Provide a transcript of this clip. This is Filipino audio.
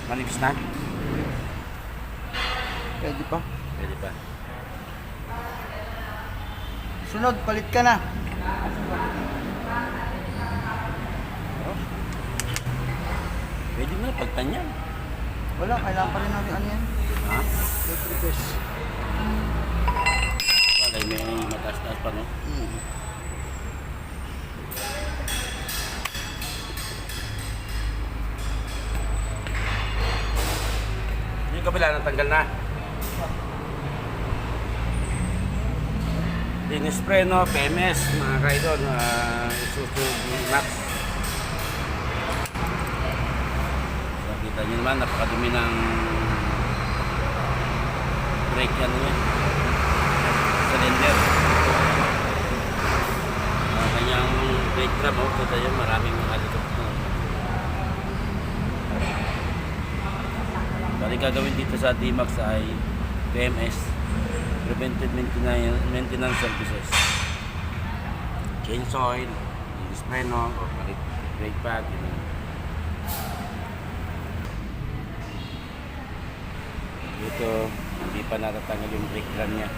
Manipis na? Pwede pa. Pwede pa. Sunod, palit ka na. Pwede mo na pagtanyan. Wala, kailangan pa rin natin ano yan. Ha? Let request. Bagay, may mataas-taas pa, no? Yung kabila natanggal na. Dinis Preno, PMS, mga kaidol, Isuzu Max. So, kita nyo naman, napakadumi ng brake yan yun. Cylinder. Kanyang brake drum, kita nyo, maraming mga likot na. Bali gagawin dito sa D-Max ay PMS, Preventive Maintenance Services. Change oil, spray no, o palit brake pad, yun. Dito, hindi pa natatanggal yung brake drum niya.